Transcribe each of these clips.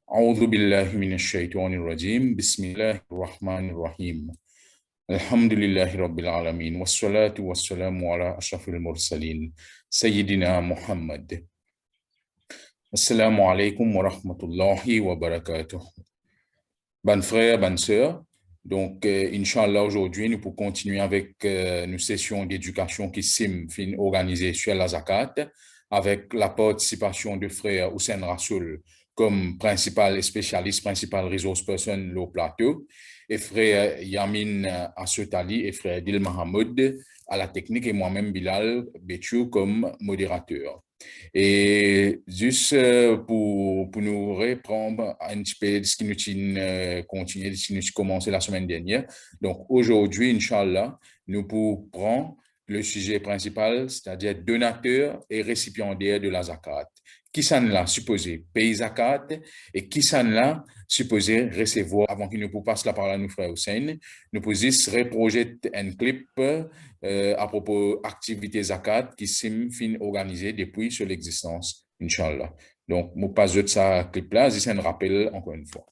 أعوذ بالله من الشيطان الرجيم بسم الله الرحمن الرحيم الحمد لله رب العالمين والصلاة والسلام على أشرف المرسلين سيدنا محمد. Assalamu alaikum wa rahmatullahi wa barakatuh. Bonnes frères, bonnes sœurs. Donc, Inch'Allah, aujourd'hui, nous pourrons continuer avec une session d'éducation qui s'est organisée sur la zakat avec la participation de frère Hussein Rassoul comme principal et spécialiste, principal resource person au plateau, et frère Yamin Asotali et frère Dil Mahamoud à la technique et moi-même Bilal Betchou comme modérateur. Et juste pour nous reprendre un petit peu de ce qui nous continue, de ce qui nous a commencé la semaine dernière. Donc aujourd'hui, Inch'Allah, nous pourrons le sujet principal, c'est-à-dire donateur et récipiendaire de la zakat. Qui s'en l'a supposé payer zakat et qui s'en l'a supposé recevoir. Avant qu'il nous passe la parole à nous, frère Hussein, nous pouvons juste reprojeter un clip à propos activité zakat qui s'est organisée depuis sur l'existence, Inch'Allah. Donc, nous passons de ce clip-là, c'est un rappel encore une fois.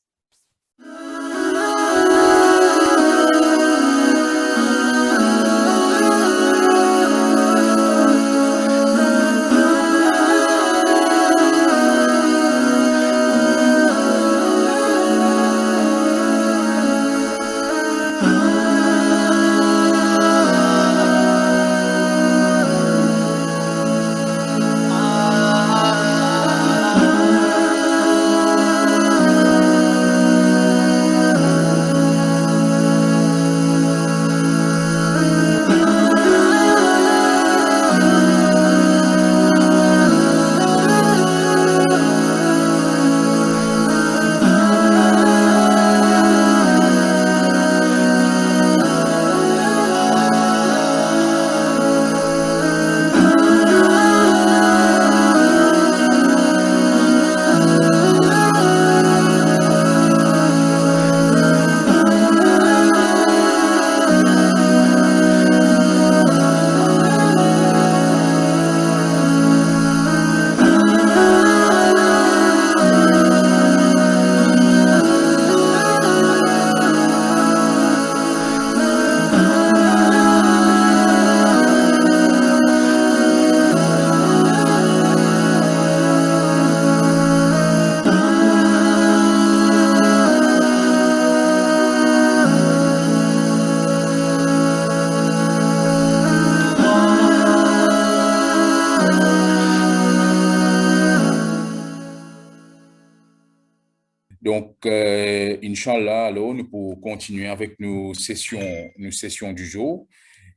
Donc, Inch'Allah, alors, nous pourrons continuer avec nos sessions du jour.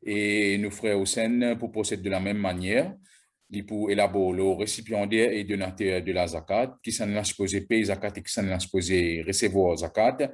Et nos frères Hussein pour procéder de la même manière. Ils pour élaborer le récipiendaire et donateur de la zakat, qui s'en est supposé payer zakat et qui s'en est supposé recevoir zakat.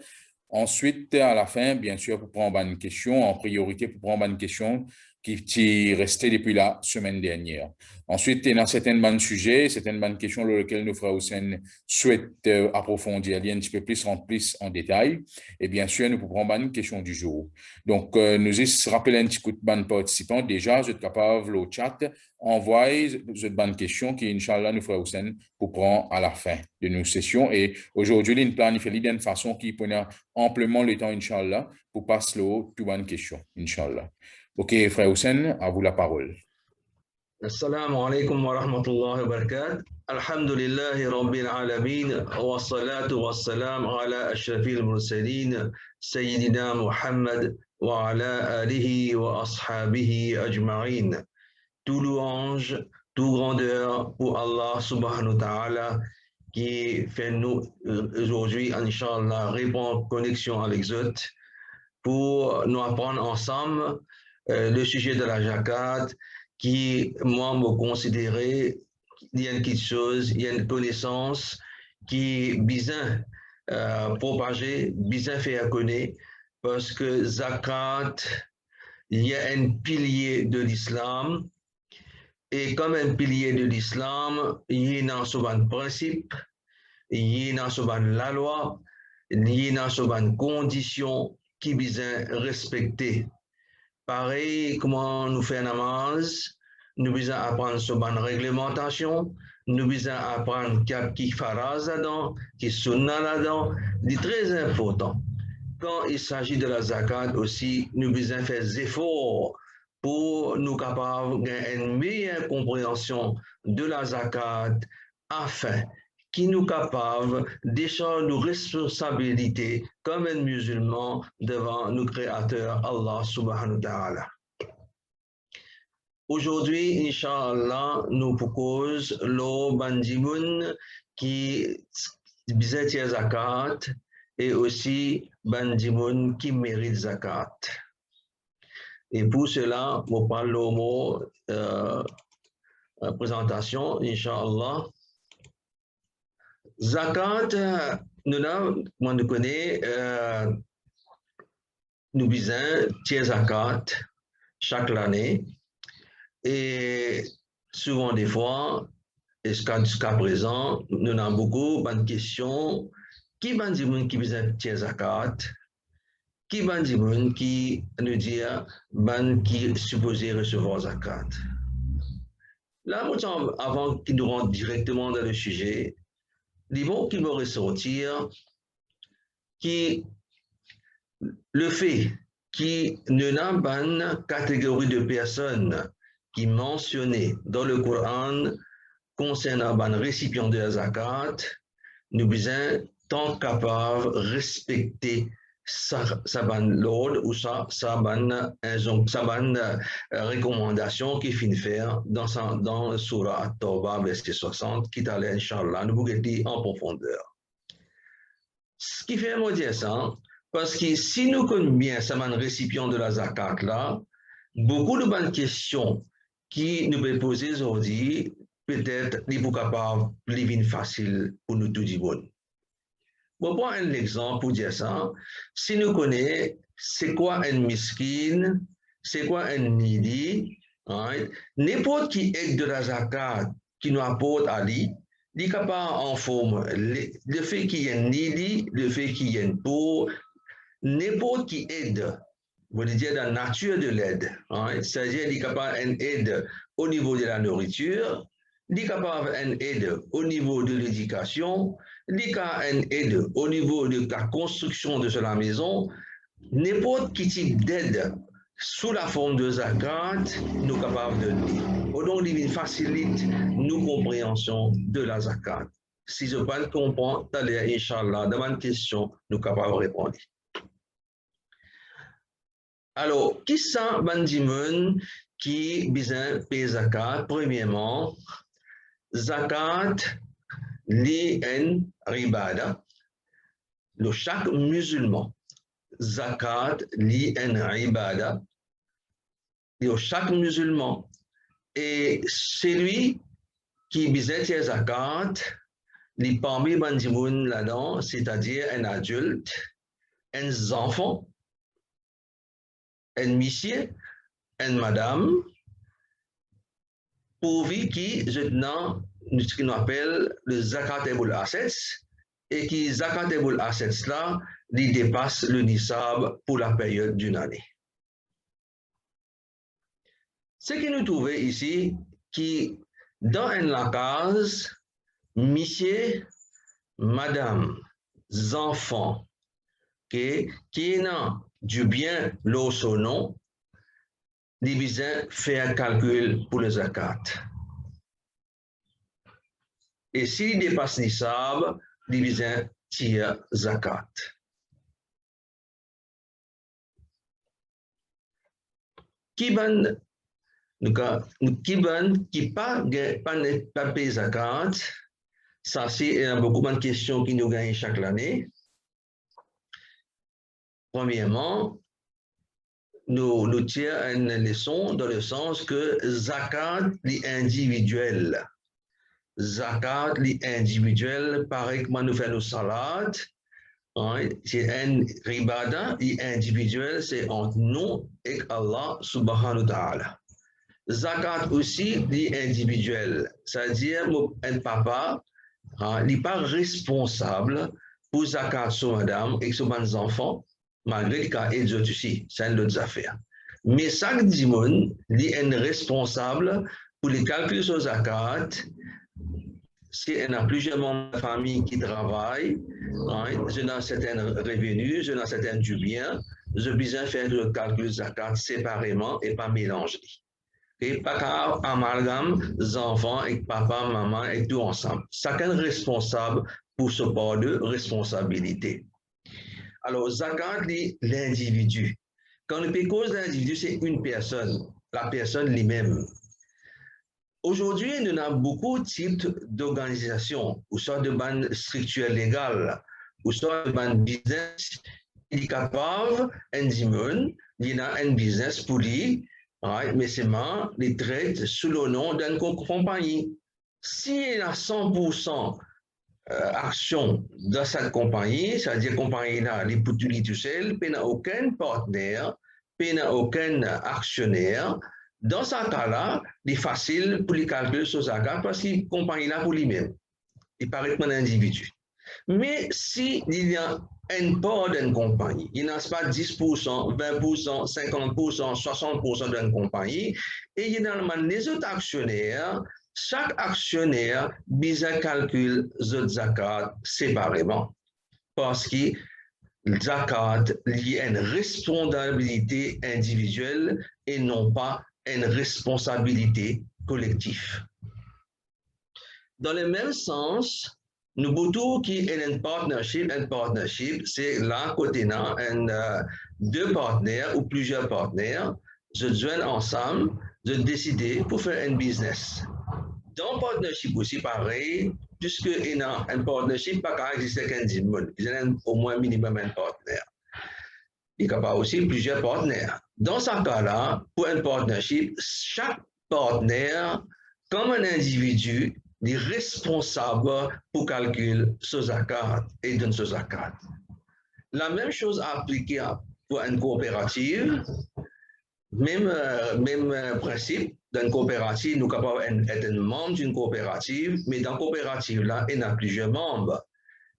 Ensuite, à la fin, bien sûr, pour prendre une question, en priorité, pour prendre une question qui est restée depuis la semaine dernière. Ensuite, il y a certains bonnes sujets, certaines bonnes questions sur lesquelles nos frères Hussein souhaitent approfondir, aller un petit peu plus en détail. Et bien sûr, nous pouvons prendre une question du jour. Donc, nous rappelons un petit coup de bonnes participants. Déjà, vous êtes capable au chat, envoyer cette bonne question qui, Inch'Allah, nous frères Hussein pour prendre à la fin de nos sessions. Et aujourd'hui, il planifie d'une façon qui prend amplement le temps, Inch'Allah, pour passer aux toutes bonnes questions, Inch'Allah. Ok, frère Hussein, à vous la parole. Assalamu alaikum wa rahmatullahi wa barakatuh. Alhamdulillahi rabbil alamin wa salatu wa salam ala ashrafil mursalin sayyidina Muhammad wa ala alihi wa ashabihi ajma'in. Tout louange, tout grandeur pour Allah subhanahu wa ta'ala qui fait nous aujourd'hui, Inch'Allah, répondre connexion avec les autres pour nous apprendre ensemble le sujet de la zakat qui, moi, me considérer, il y a une petite chose, il y a une connaissance qui est bien propagée, bien fait connaître, parce que zakat, il y a un pilier de l'islam, et comme un pilier de l'islam, il y a un principe, il y a la loi, il y a une condition qui est bien respectée. Pareil, comment nous faisons namaz, nous devons apprendre sur une réglementation, nous besoin apprendre qui faraz là-dedans, qui sunna là-dedans, c'est très important. Quand il s'agit de la zakat aussi, nous besoin faire des efforts pour nous capables d'avoir une meilleure compréhension de la zakat afin qui nous capables d'échanger nos responsabilités comme un musulman devant nos créateurs Allah subhanahu wa ta'ala. Aujourd'hui, Inch'Allah, nous proposons le bandimoun qui bizet zakat et aussi bandimoun qui mérite zakat. Et pour cela, on parle le mot présentation, Inch'Allah. Zakat, nous connaissons, nous besoin de zakat chaque année. Et souvent, des fois, jusqu'à présent, nous avons beaucoup de questions. Qui est le monde qui besoin de zakat? Qui est le monde qui nous dit qui est supposé recevoir zakat? Là, avant qu'il nous rentre directement dans le sujet, les mots qui vont ressortir, qui le fait qu'il n'y a pas une catégorie de personnes qui mentionné dans le Coran concernant le récipient de la zakat, nous besoin tant capables de respecter sa l'ordre ou sa recommandation qu'il finit faire dans le Surah At-Tawbah, verset 60, qui est allé, Inch'Allah, nous pouvons dire en profondeur. Ce qui fait me dire ça, parce que si nous connaissons bien ce récipient de la zakat là, beaucoup de bonnes questions qui nous peut poser aujourd'hui, peut-être, n'est pas capable de vivre facile pour nous tout dire bon. Bon, prends un exemple pour dire ça. Si nous connaissons, c'est quoi un miskin, c'est quoi un needy, right? N'importe qui aide de la zakat qui nous apporte à lui, il est capable en forme, le fait qu'il y ait un needy, le fait qu'il y ait un pauvre, n'importe qui aide. Vous dire la nature de l'aide. Hein? C'est-à-dire qu'il est capable d'une aide au niveau de la nourriture, il est capable d'une aide au niveau de l'éducation, il est capable d'une aide au niveau de la construction de la maison. N'importe quel type d'aide sous la forme de zakat, nous sommes capables de donner. Donc, il facilite nos compréhensions de la zakat. Si je ne pas comprendre, Inch'Allah, dans ma question, nous sommes capables de répondre. Alors, qui sont bandimoun qui besoin payer zakat? Premièrement, zakat li en ribada. Le chaque musulman, zakat li en ribada. Le chaque musulman. Et celui qui besoin de zakat, li parmi bandimoun là-dedans, c'est-à-dire un adulte, un enfant, un monsieur, une madame, pourvu qui, maintenant, ce qu'on appelle le zakatable assets, et qui zakatable assets là, il dépasse le nisab pour la période d'une année. Ce que nous trouvons ici, qui, dans une case, monsieur, madame, enfants, qui ont du bien l'eau son nom, les besoin faire un calcul pour le zakat. Et s'il dépasse nisab, les besoin tire zakat. Qui pas payer zakat, ça c'est beaucoup de questions qui nous gagnent chaque année. Premièrement, nous tirons une leçon dans le sens que zakat est individuel. Zakat est individuel, pareil que nous faisons nos salades. C'est un ribada, est individuel, c'est entre nous et Allah subhanahu wa ta'ala. Zakat aussi est individuel, c'est-à-dire un papa n'est pas responsable pour zakat sur madame et sur mes enfants, malgré le cas et d'autres aussi, c'est une autre affaire. Mais chaque dimon est responsable pour les calculs sur zakat si on a plusieurs membres de la famille qui travaillent, je n'ai certains revenus, je n'ai certains du bien, je besoin faire le calcul zakat séparément et pas mélanger. Et pas qu'à amalgame enfants avec papa, maman et tout ensemble. Chacun responsable pour ce part de responsabilité. Alors, zakat, l'individu. Quand on peut cause l'individu, c'est une personne, la personne lui-même. Aujourd'hui, nous avons beaucoup de types d'organisations, ou soit de bandes structures légales, ou soit de bandes business, qui sont capables, il y a un business pour lui, mais seulement les traitent sous le nom d'une compagnie. S'il y a 100% action dans cette compagnie, c'est-à-dire compagnie-là, les pour tout seul, il n'y a aucun partenaire, il n'y a aucun actionnaire. Dans ce cas-là, il est facile pour les calculer sur zakat parce que la compagnie là pour lui-même. Il paraît comme un individu. Mais s'il y a une part d'une compagnie, il n'y a pas 10%, 20%, 50%, 60% d'une compagnie, et il y a les autres actionnaires, chaque actionnaire besoin calcule le zakat séparément. Parce que le zakat lié à une responsabilité individuelle et non pas une responsabilité collective. Dans le même sens, nous boutons qui est un partnership, c'est là côté deux partenaires ou plusieurs partenaires, se joignent ensemble, de décider pour faire un business. Dans le partnership aussi, pareil, puisqu'il y a un partnership, pas qu'à exister qu'un dimanche, il y a au moins minimum un partenaire. Il y a aussi plusieurs partenaires. Dans ce cas-là, pour un partnership, chaque partenaire, comme un individu, est responsable pour calculer ce zakat et donner ce zakat. La même chose appliquée pour une coopérative, même principe. Dans une coopérative, nous sommes capables d'être un membre d'une coopérative, mais dans la coopérative, là, il y a plusieurs membres.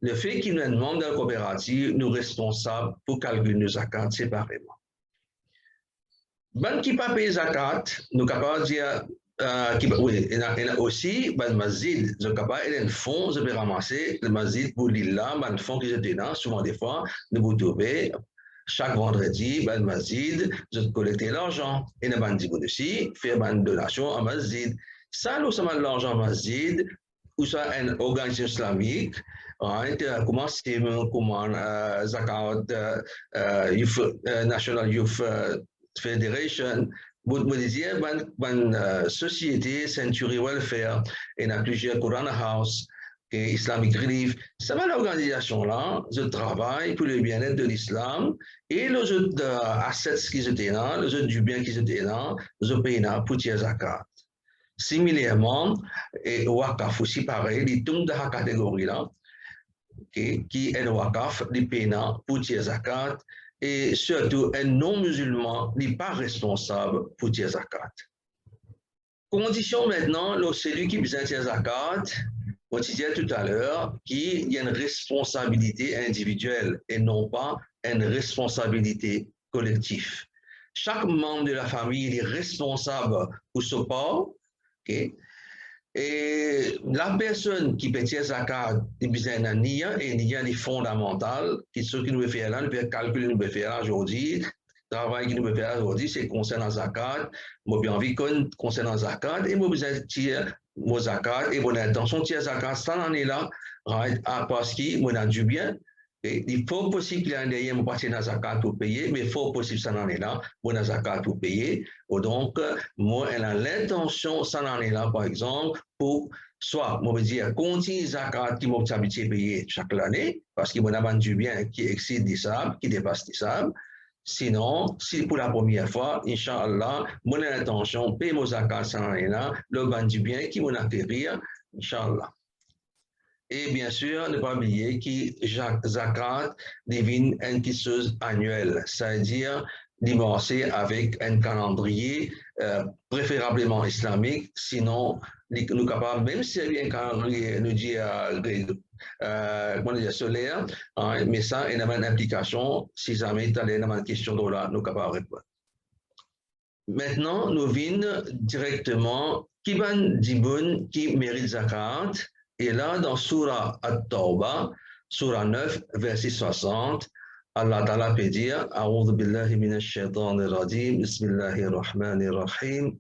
Le fait qu'il y ait un membre de la coopérative, nous sommes responsables pour calculer nos zakat séparément. Ben qui pas paye zakat, nous sommes capables de dire, oui, il y a aussi ben masjid, nous sommes capables d'un fonds, je vais ramasser le masjid pour l'île-là, un fonds qui est là, souvent des fois, nous vous trouvez. Chaque vendredi, ben masjid, je collecte l'argent. Et nous avons dit aussi, faire une donation à masjid. Ça, nous sommes l'argent à masjid, ou ça, une organisation islamique, comment c'est, comment Zakat, National Youth Federation, vous disiez, une société, Century Welfare, et il y a plusieurs Quran House, et Islamic Relief, c'est l'organisation-là, je travaille pour le bien-être de l'islam et les autres assets qui étaient là, les autres du bien qui étaient là, je paye là pour tirer zakat. Similairement, et Wakaf aussi pareil, ils tombent dans la catégorie-là, qui est le Wakaf, ils payent là pour tirer zakat et surtout un non-musulman n'est pas responsable pour tirer zakat. Condition maintenant, celui qui besoin de tirer zakat, on disait tout à l'heure qu'il y a une responsabilité individuelle et non pas une responsabilité collective. Chaque membre de la famille est responsable pour ce part. Okay? Et la personne qui peut tirer zakat, il besoin d'un nia et nia est fondamental, qui ce qui nous fait là, nous peut calculer, nous peut faire aujourd'hui. Le travail que nous peut faire aujourd'hui, c'est concernant zakat. Moi, j'ai envie concernant zakat et moi, besoin de tirer mon zakat et mon intention de tirer zakat, cette année-là, parce que moi, a du bien. Et il faut possible qu'il y ait un derrière mon parti dans zakat pour payer, mais il faut possible cette année-là, mon zakat pour payer. Donc, moi, elle a l'intention cette année-là, par exemple, pour soit, moi, je dire, continuer zakat qui m'a habitué à payer chaque année, parce que mon a du bien qui excède des sables, qui dépasse des sables. Sinon, si pour la première fois, Inch'Allah, mon intention de payer mon zakat cette année-là, le ban du bien qui m'a acquérir, Inch'Allah. Et bien sûr, ne pas oublier que zakat devient une chose annuelle, c'est-à-dire divorcer avec un calendrier préférablement islamique, sinon nous sommes capables, même si il y a un calendrier, nous dit solaire, mais ça, il y a une implication, si jamais il y a une question de là, nous sommes capables de répondre. Maintenant, nous venons directement qui mérite zakat. Et là, dans Surah At-Tawbah, Surah 9, verset 60, Allah Ta'ala peut dire, A'udhu billahi minash shaitanir rajim, Bismillahir rahmanir rahim.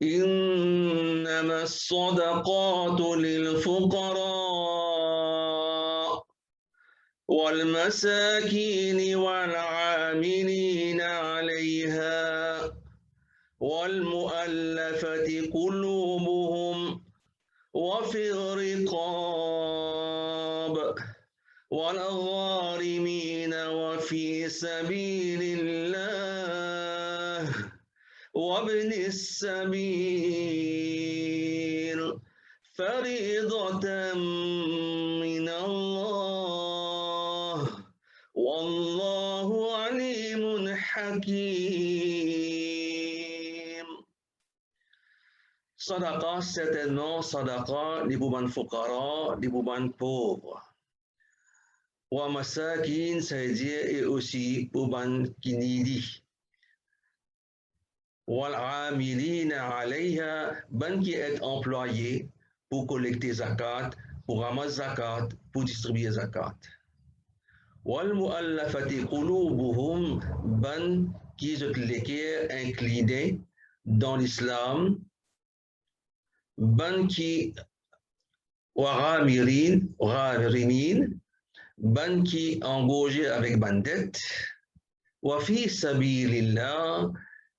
إنما الصدقات للفقراء والمساكين والعاملين عليها والمؤلفة قلوبهم وفي الرقاب والغارمين وفي سبيل الله وابن السبيل فريضة من الله والله عليم حكيم. Sadaqa, certainement, sadaqa, les bouban fuqara, les bouban pauvres. Wa masakin, ça veut dire, et aussi bouban qui needy. Wal amilina alayha, ban qui est employé pour collecter zakat, pour ramasser zakat, pour distribuer zakat. Wal mu'allafati qulubuhum, ban qui est l'équerre incliné dans l'islam, ban qui waramirin, ban qui engagé avec bandet, wa fi sabilillah,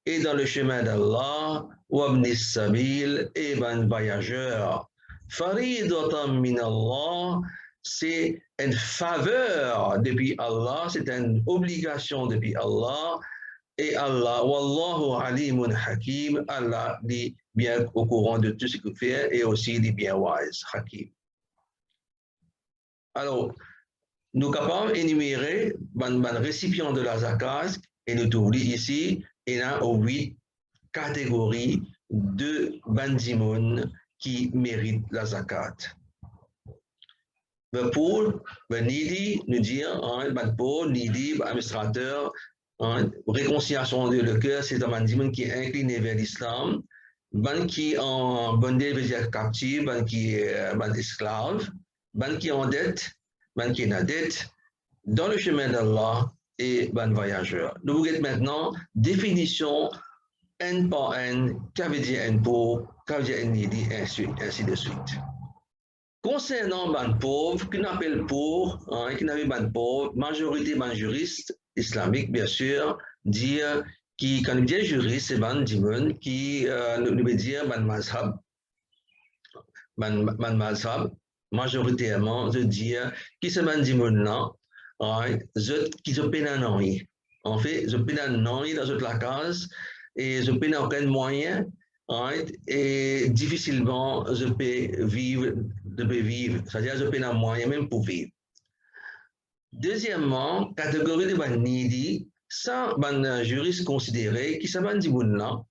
et dans le chemin d'Allah, wabni sabil, et ban voyageur. Faridatan min Allah, c'est une faveur depuis Allah, c'est une obligation depuis Allah, et Allah, wallahu alimun hakim, Allah dit bien au courant de tout ce qu'il fait, et aussi dit bien wise, hakim. Alors, nous sommes capables d'énumérer les récipients de la zakat, et nous trouvons ici, il y a 8 catégories de bandimon qui méritent la zakat. Pour le needy, nous disons, le pauvre, needy, administrateur, réconciliation de le cœur, c'est un bandimon qui est incliné vers l'islam, ban qui en bondé veut dire captif, ban qui est esclave, ban qui est en dette, ban qui est en dette, dans le chemin d'Allah et ban voyageur. Nous voulons maintenant définition N par N, qu'a veut dire N pauvre, qu'a veut dire N needy, ainsi de suite. Concernant ban pauvre, qu'on appelle pauvre, qu'on appelle ban pauvre, majorité ban juriste islamique, bien sûr, dire qui, quand on dit juriste, c'est ban dimon qui nous veut dire ban mazhab, majoritairement, je dis qui se ban dimon là, qui se peine en rien. En fait, je peine en rien dans la case et je peine aucun moyen. Et difficilement je peux vivre, c'est-à-dire je peux un moyen même pour vivre. Deuxièmement, catégorie de ban needy, ça, ban juriste considéré qui s'appelle là,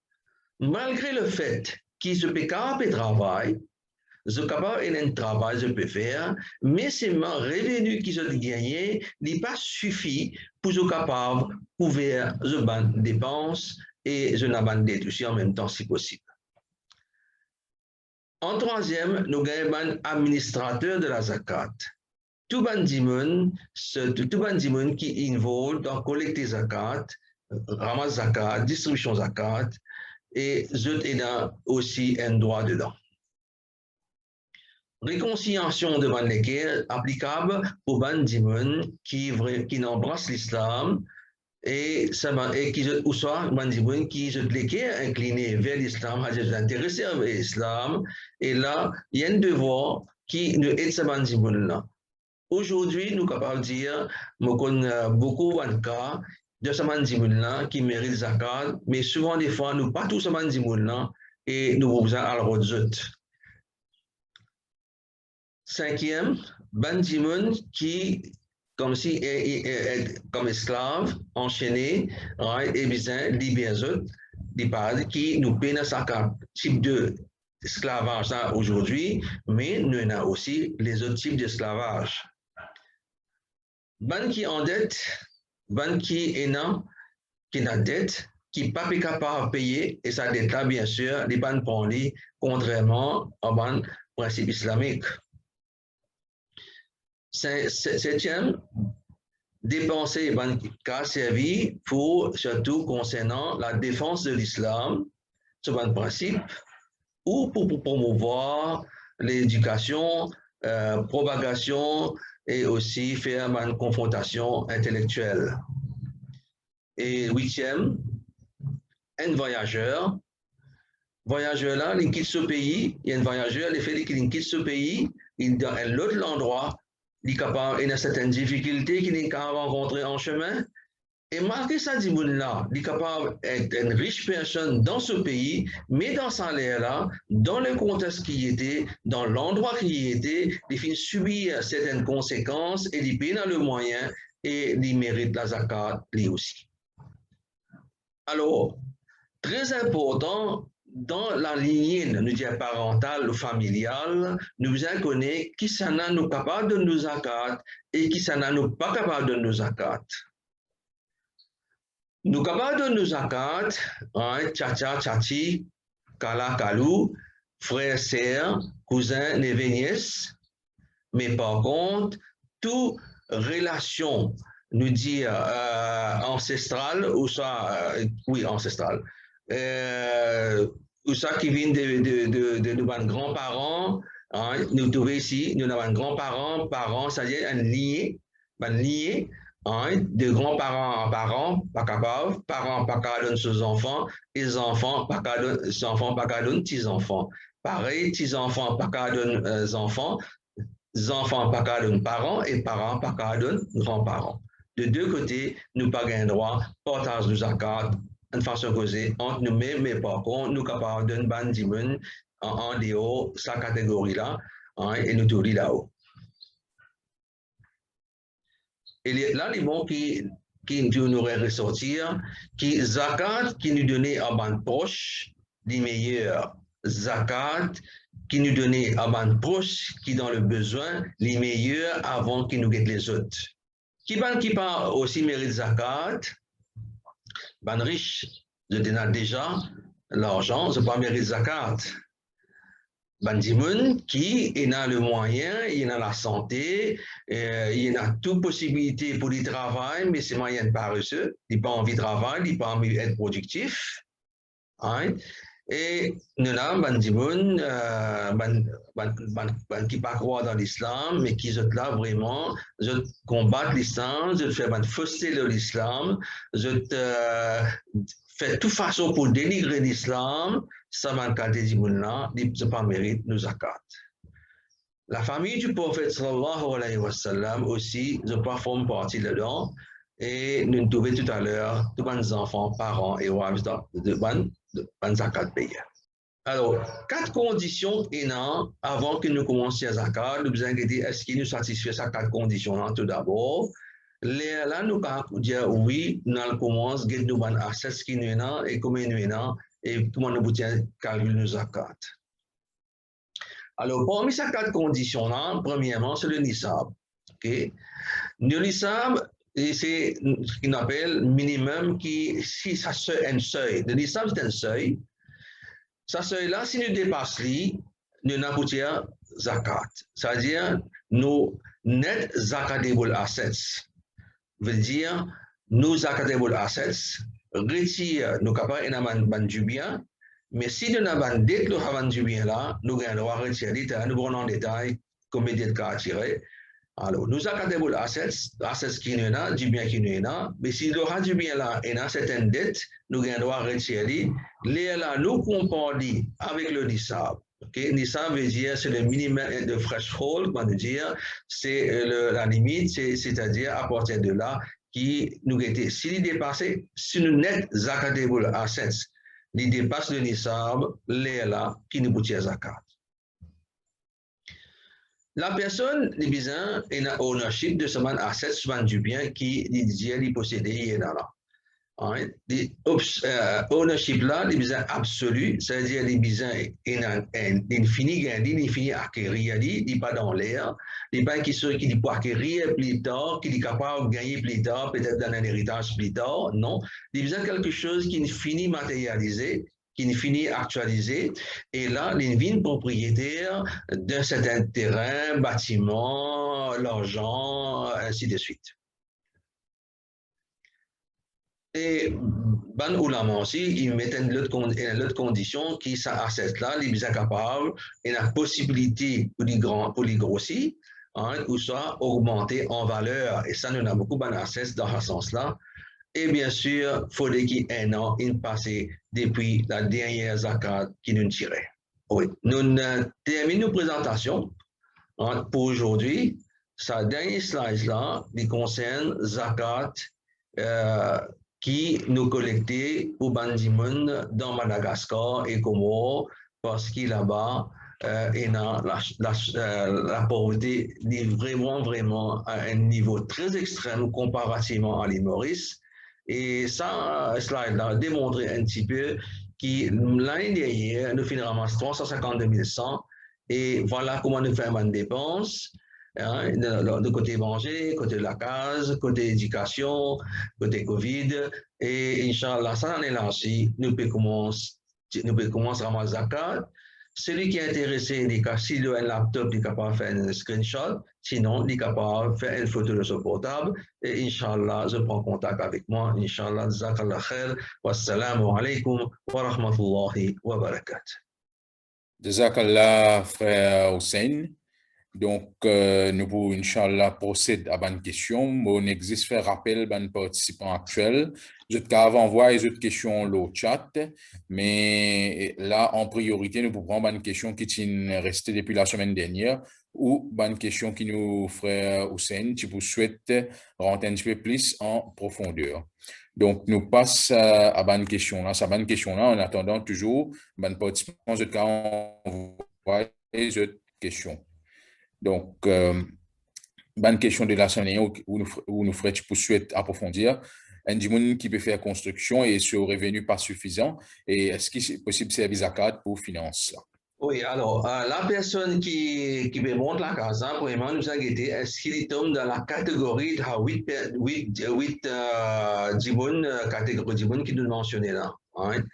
malgré le fait qu'il se peut capable de travail, je capable de travail je peux faire, mais c'est mon revenu qui se gagné n'est pas suffit pour je capable de couvrir je ban dépenses et je n'ai pas de en même temps si possible. En troisième, nous avons un administrateur de la zakat. Tout bandimon qui involve dans collecter zakat, ramasse zakat, distribution zakat, et il a aussi un droit dedans. Réconciliation devant lesquelles applicable pour bandimon qui embrasse l'islam, et qui ou soit qui se déclare incliné vers l'islam, intéressé à l'islam, et là, il y a un devoir qui nous aide ce bandimon-là. Aujourd'hui, nous sommes capables de dire, nous connaissons beaucoup de cas de ce bandimon-là qui mérite zakat, mais souvent, des fois, nous pas tous ce bandimon-là et nous avons besoin à la route. Cinquième, bandimon qui comme si comme esclave, enchaîné, et bien, libéré, qui nous peine à type d'esclavage aujourd'hui, mais nous avons aussi les autres types d'esclavage. Ban qui en dette, ban qui est non, qui n'a dette, qui n'est pas capable de payer, et sa dette là, bien sûr, les ban prend contrairement à ban principe islamique. Septième, dépenser qu'a servi pour, surtout concernant la défense de l'islam, c'est un principe, ou pour promouvoir l'éducation, propagation et aussi faire une confrontation intellectuelle. Et huitième, un voyageur. Voyageur là, il quitte ce pays, il y a un voyageur, il fait qu'il quitte ce pays, il est dans un autre endroit, il est capable, il a certaines difficultés qu'il est capable de rencontrer en chemin. Et malgré ça, dit là, il est capable d'être une riche personne dans ce pays, mais dans sa l'air là, dans le contexte qui était, dans l'endroit qui était, il finit subir certaines conséquences et il paye dans le moyen et il mérite la zakat lui aussi. Alors, très important, dans la lignée, nous disons parentale ou familiale, nous connaissons qui ça n'a nous capable de nous zakat et qui ça n'a nous pas capable de nous zakat. Nous capables de nous zakat, tchacha, tchachi, kala, kalou, frères, sœurs, cousins, neveux, nièces. Mais par contre, toute relation, nous dire ancestrale, ou ça, oui, ancestrale, ou ça qui vient de nos grands-parents, nous trouvons ici, nous avons grands-parents, parents, c'est-à-dire un lié, de grands-parents en parents, pas capable, parents pas capable de ses enfants, et les enfants pas capable de ses enfants, pas capable de petits-enfants. Pareil, petits-enfants pas capable de enfants, enfants pas capable de parents, et parents pas capable de grands-parents. De deux côtés, nous pas gain droit, partage nous zakat, de façon causée entre nous-mêmes, mais par contre, nous capables de ban dimun en dehors sa catégorie là, et nous tout là-haut. Et là, les mots qui nous auraient ressortir, qui zakat qui nous donnait à ban proche, les meilleurs zakat qui nous donnait à ban proche, qui dans le besoin, les meilleurs avant qu'ils nous guettent les autres. Qui parle aussi mérite zakat, ban riche, je donne déjà l'argent, je pas mérite zakat. Bandimoun qui a le moyen, il a la santé, il a toute possibilité pour y travailler, mais c'est moyen de paresseux, il n'a pas envie de travailler, il n'a pas envie d'être productif. Hein? Et nous avons Bandimoun qui ne pas croire dans l'islam, mais qui sont là vraiment, je combattre l'islam, je fais fausser l'islam, je fais toute façon pour dénigrer l'islam. Ça va là, ne pas mérite nous zakat. La famille du prophète sallallahu alayhi wa sallam aussi, je pas forme partie dedans. Et nous trouvons tout à l'heure, tous les enfants, parents et wives de ban zakat payés. Alors, 4 conditions avant que nous commencions à zakat, nous devons dire est-ce qu'il nous satisfait ces 4 conditions-là tout d'abord. Là, nous pouvons dire oui, nous commençons à nous ban assets qui nous ont et combien nous ont. Et comment nous pouvons calculer nos zakat. Alors, parmi ces 4 conditions-là, premièrement, c'est le nisab. Okay? Le nisab, c'est ce qu'on appelle minimum qui, si ça c'est un seuil. Le nisab, c'est un seuil. Ce seuil-là, si nous dépassons, nous n'avons pas zakat. C'est-à-dire, nos net zakatable assets. Veut dire, nos zakatable assets, retire nos capables du bien, mais si nous avons des dette du bien là, nous allons retirer l'État, nous prenons en détail combien de dettes à tirer. Alors, nous avons des assets qui nous ont, du bien qui nous ont, mais si nous avons du bien là et dans certaines dettes, nous allons retirer les là, nous comparons avec le nisab. Okay? Nisab veut dire c'est le minimum de threshold, on veut dire c'est la limite, c'est-à-dire à partir de là, qui nous était, s'il dépasse, si nous net zakatable assets, il dépasse le nisab, les là, qui nous boutit zakat. La personne, les besoins, est un ownership de ce asset, ce du bien qui dit, il possède, il est là. Ownership là, les besoins absolus, c'est-à-dire les besoins infini gagné, infini acquérir, il n'est pas dans l'air, les pas qui peut acquérir plus tard, qui est capable de gagner plus tard, peut-être dans un héritage plus tard, non. Les besoins quelque chose qui est fini matérialisé, qui finit actualisé, et là, il devient propriétaire d'un certain terrain, bâtiment, l'argent, ainsi de suite. Et ban ulama aussi, ils mettent une autre condition qui ça asset-là, il est capable, et la possibilité pour les grossir, hein, ou soit augmenter en valeur. Et ça, nous avons beaucoup d'assets dans ce sens-là. Et bien sûr, il faudrait qu'il y ait un an, il passé depuis la dernière zakat qui nous tirait. Oui, nous terminons nos présentations, hein, pour aujourd'hui. Sa dernière slide-là, il concerne zakat qui nous collectait pour Bandimoun dans Madagascar et Comores, parce qu'il là-bas, la pauvreté est vraiment à un niveau très extrême comparativement à l'île Maurice. Et ça, slide-là a démontré un petit peu que l'année dernière, nous finirons ramassé 352 100, et voilà comment nous faisons une dépense. Hein, de côté manger, côté de la case, côté éducation, côté Covid, et Inch'Allah, ça en est là aussi, nous pouvons commencer à ramasser zakat. Celui qui est intéressé, s'il a un laptop, il est capable de faire un screenshot, sinon, il est capable de faire une photo de son portable, et Inch'Allah, je prends contact avec moi, Inch'Allah, Jazakallah khair, wassalamu alaikum wa rahmatullahi wa barakatuh. Jazakallah, frère Hussein. Donc, nous pouvons, Inch'Allah, procéder à une question. On existe faire rappel à participants actuels. Je te envoie les autres questions au chat, mais là, en priorité, nous pouvons prendre une question qui est restée depuis la semaine dernière ou une question qui nous, frère Hussein, tu vous souhaites rentrer un petit peu plus en profondeur. Donc, nous passons à une question là. Cette question là, en attendant toujours, les participants, je te envoie les autres questions. Donc, bonne question de la semaine où nous ferons pour souhaiter approfondir. Un monde qui peut faire construction et ce revenu pas suffisant. Et est-ce qu'il est possible de servir zakat pour financer ça? Oui, alors, la personne qui me montre la case, vraiment, nous a guetté, est-ce qu'il tombe dans la catégorie de 8 catégories d'Ibon qui nous mentionnait là. Hein?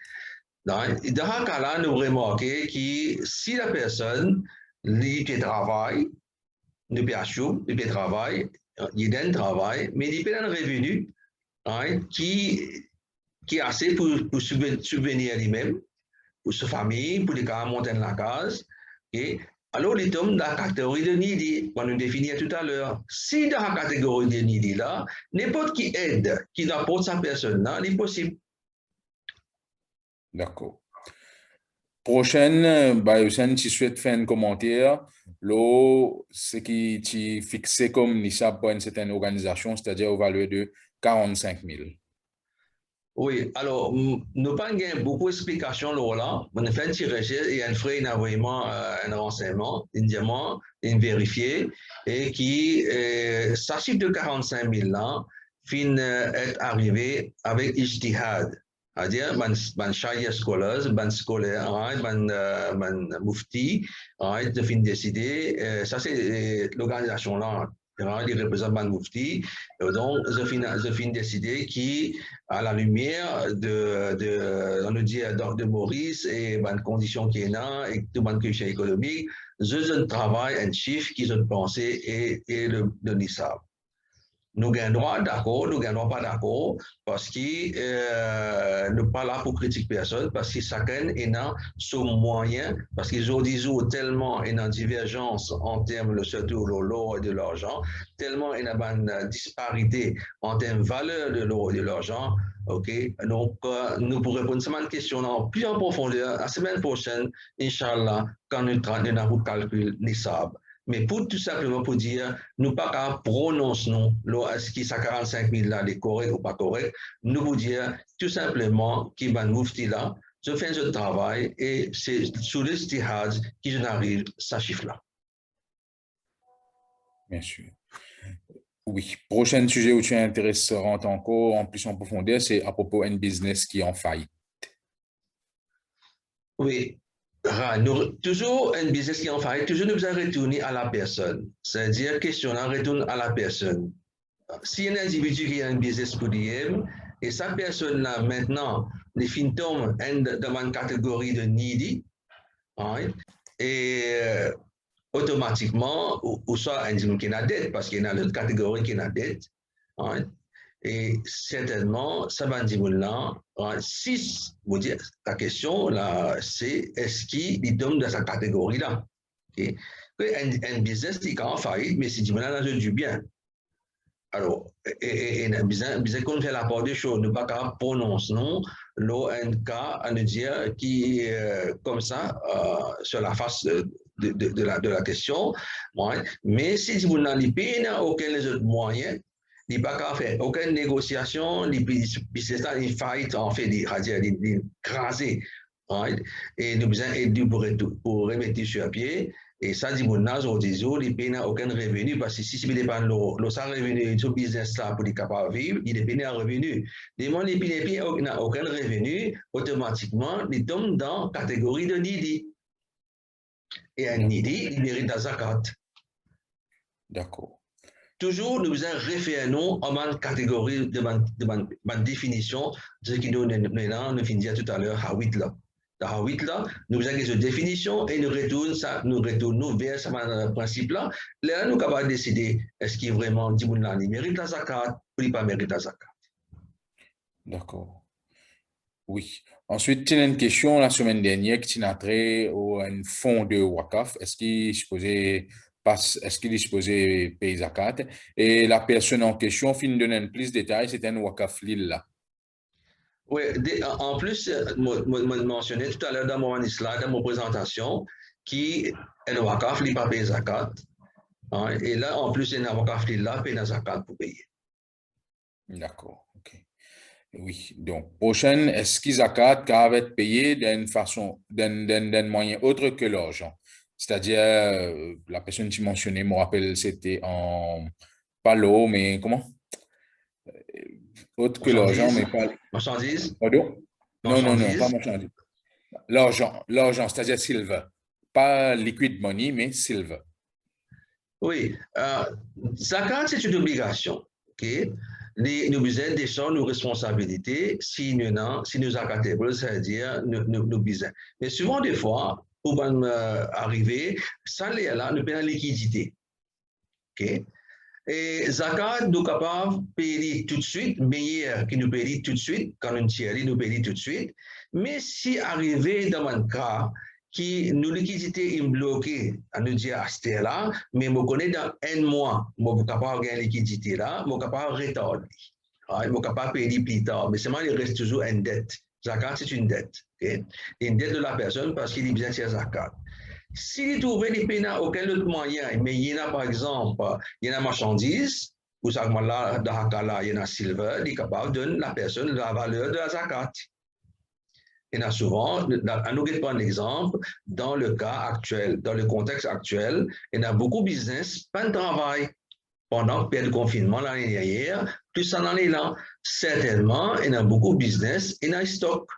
Dans ce cas-là, nous remarquons que si la personne, lui, qui travaille, ne peut acheter, il peut travailler, il a un travail, mais il peut avoir un revenu, hein, qui est assez pour subvenir lui-même, pour sa famille, pour les cas monter dans la case. Okay? Alors, il tombe dans la catégorie de needy, qu'on nous définit tout à l'heure. Si dans la catégorie de needy, là, n'importe qui aide, qui apporte sa personne, là, il est possible. D'accord. Prochaine, Hussein, tu souhaites faire un commentaire. Là, ce qui est fixé comme NISAB pour une certaine organisation, c'est-à-dire au valeur de 45 000. Oui, alors, nous pas beaucoup d'explications là. On a fait un petit recherche et un frère a vraiment un renseignement, un diamant, un vérifié, et qui, sa chiffre de 45 000 là, fin est arrivé avec Ijtihad. C'est-à-dire, ban shaya scholars, ban scolaire, ban mufti, de fin décider, ça c'est l'organisation là. Il représente ban mufti, donc je fin décider qui, à la lumière on nous dit, de Maurice et ban conditions qui est là, et tout ban question économique, je travaille un chiffre qui je pensais et le NISAB. Nous gagnons droit d'accord, nous gagnons pas d'accord, parce que nous pas là pour critiquer personne, parce que chacun est dans son moyen, parce qu'ils ont dit tellement une divergence en termes surtout de l'euro et de l'argent, tellement il y a une disparité en termes de valeur de l'euro et de l'argent. Ok, donc nous pourrons répondre à cette question en plus en profondeur la semaine prochaine, Inch'Allah, quand nous avons calcul NISAB. Mais tout simplement pour dire, nous pas qu'à prononcer est-ce que ça 45 000 là est correct ou pas correct, nous vous dire tout simplement qui va nous là, je fais ce travail et c'est sous le stihad qui je n'arrive ce chiffre là. Bien sûr. Oui, prochain sujet où tu es intéressant encore en plus en profondeur, c'est à propos d'un business qui est en faillite. Oui. Toujours un business qui est en faillite, toujours nous allons retourner à la personne. C'est-à-dire, question, on retourne à la personne. Si un individu qui a un business pour dire, et sa personne-là, maintenant, les symptômes sont dans une catégorie de needy, right? Et automatiquement, ou soit un qui a dette, parce qu'il y a une autre catégorie qui a dette, right? Et certainement, ça va dire là, si vous dites, la question là, c'est est-ce qu'il tombe dans cette catégorie-là? Okay? Un business qui est en faillite, mais si tu là, du bien. Alors, et bien qu'on fait la part des choses, ne pas qu'à prononcer non, là, un cas à nous dire qui est comme ça, sur la face de la question, ouais. Mais si vous n'avez pas aucun autre moyen, il n'y a pas qu'à faire aucune négociation, c'est ça, il faillite, en fait, d'écraser, right? Et nous besoin aider pour remettre sur pied. Et ça dit, bon, là, il n'y a aucun revenu parce que si il dépend de revenu, ce business-là pour être capable de vivre, il dépend d'un revenu. Les gens qui n'ont aucun revenu, automatiquement, ils tombent dans la catégorie de needy. Et un needy, il mérite la zakat. D'accord. Toujours, nous devons référer à ma catégorie de ma définition de ce qui nous finit tout à l'heure à 8 là. Dans 8 là, nous avons une définition et nous retournons vers ce principe-là. Là, nous sommes capables de décider est-ce qu'il vraiment dit qu'il mérite la zakat ou il ne mérite pas la zakat. D'accord. Oui. Ensuite, il y a une question la semaine dernière qui a trait un fonds de Wakaf. Est-ce qu'il est supposé payer zakat? Et la personne en question, fin de donner plus de détails, c'est un Wakaf Lilla. Oui, en plus, je mentionnais tout à l'heure dans mon slide, dans mon présentation, qui est un Wakaf, il ne pas payer zakat. Hein, et là, en plus, il y a un Wakaf Lilla, paye la zakat pour payer. D'accord. OK. Oui, donc, prochaine, est-ce que zakat va être payé d'une façon, d'un moyen autre que l'argent? C'est-à-dire, la personne qui mentionnait, je me rappelle, c'était en, pas l'eau, mais comment? Autre que l'argent, mais pas. Marchandise? Pardon? Non, Marchandise? pas marchandise. L'argent, c'est-à-dire silver. Pas liquid money, mais silver. Oui, zakat, c'est une obligation. Okay? Nous besoin descendre nos responsabilités si nous accountable, c'est-à-dire nous besoin. Mais souvent, des fois, pour arriver, ça là, nous payons la liquidité. Okay? Et zakat, nous sommes capables de payer tout de suite, meilleur que nous payer tout de suite, quand nous tirons, nous payons tout de suite. Mais si arrivé dans un cas, qui nous liquidité est bloquée, à nous dire à ce là, mais je connais dans un mois, je suis capable de gagner liquidité là, je suis capable de retarder. Je suis capable de payer plus tard, mais seulement il reste toujours une dette. Zakat, c'est une dette. Okay? Une dette de la personne parce qu'il est bien sur zakat. S'il trouve des pays aucun autre moyen, mais il y en a par exemple, il y a une marchandise, ou ça là, dans ce cas-là, il y a un silver, il est capable de donner à la personne la valeur de la zakat. Il y en a souvent, nous prendre un exemple, dans le cas actuel, dans le contexte actuel, il y a beaucoup de business, pas de travail. Pendant la période de confinement l'année dernière, plus ça en est là. Certainement, il y a beaucoup de business, il y a un stock.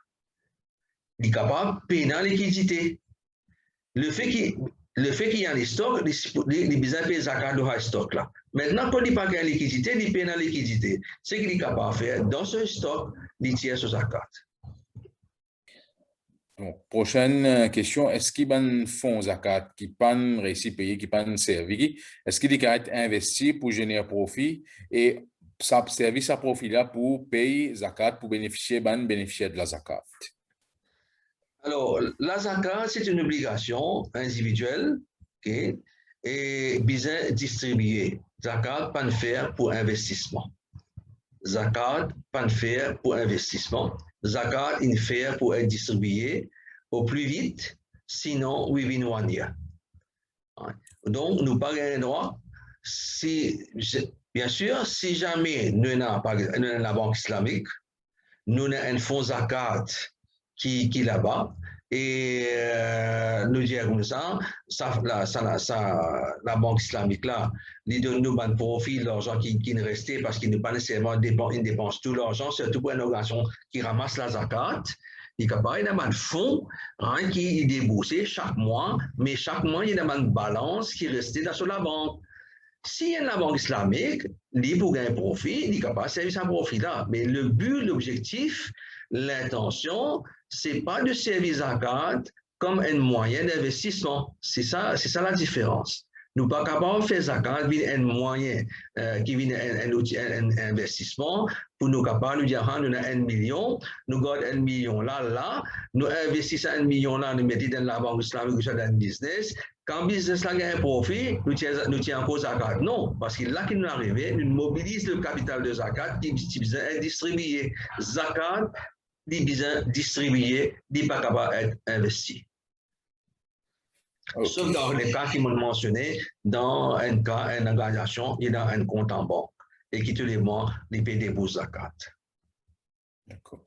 Il est capable de payer la liquidité. Le fait qu'il y a des stocks, les business payent zakat de ce stock là. Maintenant, quand il n'y a pas de liquidité, il paye la liquidité. Ce qu'il est capable de faire dans ce stock, il tire sur zakat. Donc, prochaine question, est-ce qu'il y a un fonds zakat qui pas réussi à payer, qui pas servi, est-ce qu'il est investi pour générer profit et ça servir sa profit là pour payer zakat, pour bénéficier de la zakat? Alors, la zakat, c'est une obligation individuelle, okay, et bien distribuée. Zakat, pas de faire pour investissement. Zakat, pas de faire pour investissement. Zakat, une faire pour être distribué au plus vite, sinon, within 1 year. Donc, nous pas un droit. Bien sûr, si jamais nous avons la banque islamique, nous avons un fonds zakat qui est là-bas, et nous disons comme ça, la banque islamique là, ils donnent nous un profit, l'argent qui ne restait parce qu'ils ne pas nécessairement dépensent tout l'argent, surtout pour une organisation qui ramasse la zakat. Il y a un fonds qui est déboursé chaque mois, mais chaque mois, il y a une balance qui restait sur la banque. Si y a la banque islamique, il pour gagner profit, il est capable de servir ce profit-là. Mais le but, l'objectif, l'intention, c'est pas de servir zakat comme un moyen d'investissement. C'est ça la différence. Nous ne sommes pas capables de faire zakat comme un moyen qui vient un outil, un investissement pour nous capables de dire, nous avons 1 million, nous gardons 1 million là, nous investissons 1 million là, nous mettons dans la banque islamique, dans le business. Quand le business a un profit, nous tiens en cause zakat. Non, parce que là qu'il nous arrive, nous mobilisons le capital de zakat qui est distribué. Zakat, il est distribué, il n'est pas capable d'être investi. Okay. Sauf dans les cas qui m'ont mentionné, dans un cas, une organisation, il y a un compte en banque et qui tous les mois, il paye des bouts zakat. D'accord.